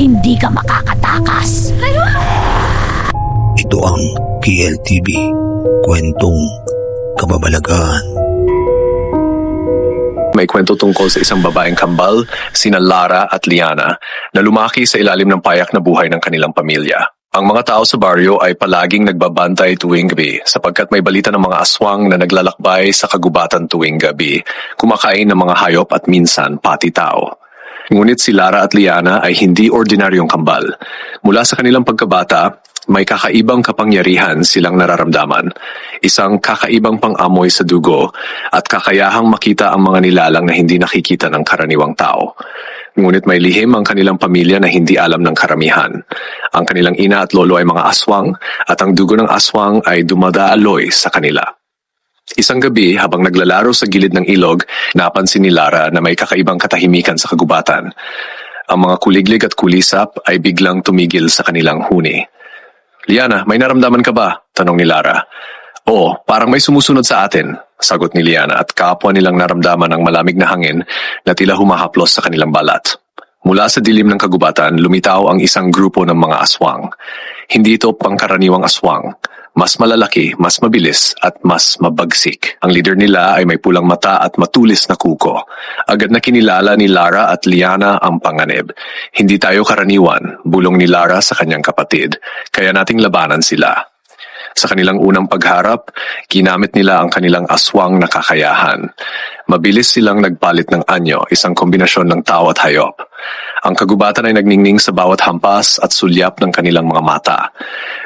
hindi ka makakatakas. Ito ang PLTV, kwentong kababalaghan. May kwento tungkol sa isang babaeng kambal, sina Lara at Liana, na lumaki sa ilalim ng payak na buhay ng kanilang pamilya. Ang mga tao sa baryo ay palaging nagbabantay tuwing gabi sapagkat may balita ng mga aswang na naglalakbay sa kagubatan tuwing gabi, kumakain ng mga hayop at minsan pati tao. Ngunit si Lara at Liana ay hindi ordinaryong kambal. Mula sa kanilang pagkabata, may kakaibang kapangyarihan silang nararamdaman, isang kakaibang pang-amoy sa dugo at kakayahang makita ang mga nilalang na hindi nakikita ng karaniwang tao. Ngunit may lihim ang kanilang pamilya na hindi alam ng karamihan. Ang kanilang ina at lolo ay mga aswang at ang dugo ng aswang ay dumadaloy sa kanila. Isang gabi, habang naglalaro sa gilid ng ilog, napansin ni Lara na may kakaibang katahimikan sa kagubatan. Ang mga kuliglig at kulisap ay biglang tumigil sa kanilang huni. Liana, may naramdaman ka ba? Tanong ni Lara. Oo, parang may sumusunod sa atin, sagot ni Liana at kapwa nilang naramdaman ng malamig na hangin na tila humahaplos sa kanilang balat. Mula sa dilim ng kagubatan, lumitaw ang isang grupo ng mga aswang. Hindi ito pangkaraniwang aswang. Mas malalaki, mas mabilis at mas mabagsik. Ang leader nila ay may pulang mata at matulis na kuko. Agad na kinilala ni Lara at Liana ang panganib. Hindi tayo karaniwan, bulong ni Lara sa kanyang kapatid, kaya nating labanan sila. Sa kanilang unang pagharap, ginamit nila ang kanilang aswang na kakayahan. Mabilis silang nagpalit ng anyo, isang kombinasyon ng tao at hayop. Ang kagubatan ay nagningning sa bawat hampas at sulyap ng kanilang mga mata.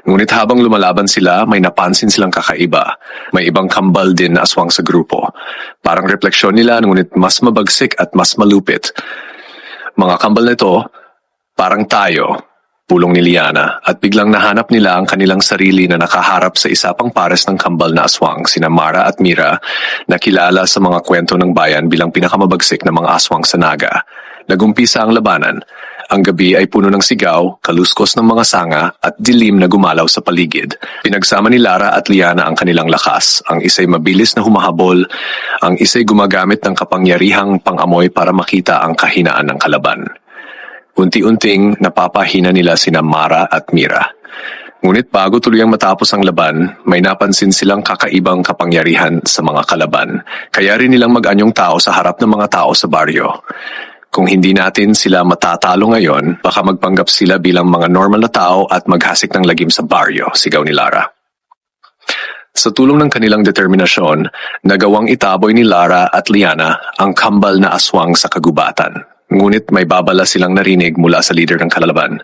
Ngunit habang lumalaban sila, may napansin silang kakaiba. May ibang kambal din na aswang sa grupo. Parang refleksyon nila, ngunit mas mabagsik at mas malupit. Mga kambal na ito, parang tayo, pulong ni Liana, at biglang nahanap nila ang kanilang sarili na nakaharap sa isa pang pares ng kambal na aswang, sina Mara at Mira, na kilala sa mga kwento ng bayan bilang pinakamabagsik na mga aswang sa Naga. Nagumpisa ang labanan. Ang gabi ay puno ng sigaw, kaluskos ng mga sanga at dilim na gumalaw sa paligid. Pinagsama ni Lara at Liana ang kanilang lakas. Ang isa'y mabilis na humahabol, ang isa'y gumagamit ng kapangyarihang pang-amoy para makita ang kahinaan ng kalaban. Unti-unting napapahina nila sina Mara at Mira. Ngunit bago tuluyang matapos ang laban, may napansin silang kakaibang kapangyarihan sa mga kalaban. Kaya rin nilang mag-anyong tao sa harap ng mga tao sa baryo. Kung hindi natin sila matatalo ngayon, baka magpanggap sila bilang mga normal na tao at maghasik ng lagim sa baryo, sigaw ni Lara. Sa tulong ng kanilang determinasyon, nagawang itaboy ni Lara at Liana ang kambal na aswang sa kagubatan. Ngunit may babala silang narinig mula sa leader ng kalaban.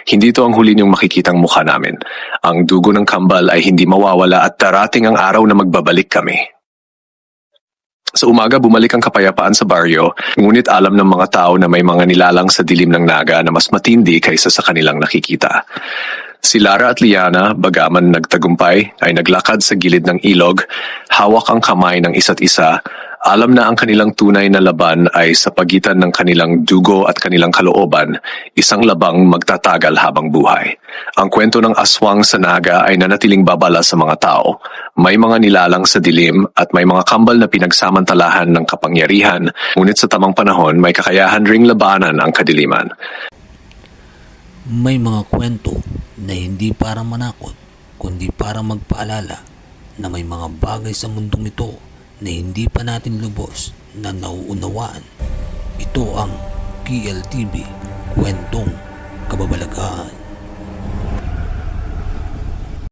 Hindi ito ang huli niyong makikitang mukha namin. Ang dugo ng kambal ay hindi mawawala at darating ang araw na magbabalik kami. Sa umaga, bumalik ang kapayapaan sa baryo, ngunit alam ng mga tao na may mga nilalang sa dilim ng Naga na mas matindi kaysa sa kanilang nakikita. Si Lara at Liana, bagaman nagtagumpay, ay naglakad sa gilid ng ilog, hawak ang kamay ng isa't isa. Alam na ang kanilang tunay na laban ay sa pagitan ng kanilang dugo at kanilang kalooban, isang labang magtatagal habang buhay. Ang kwento ng aswang sa Naga ay nanatiling babala sa mga tao. May mga nilalang sa dilim at may mga kambal na pinagsamantalahan ng kapangyarihan, ngunit sa tamang panahon may kakayahan ring labanan ang kadiliman. May mga kwento na hindi para manakot, kundi para magpaalala na may mga bagay sa mundong ito na hindi pa natin lubos na nauunawaan. Ito ang PLTV, kwentong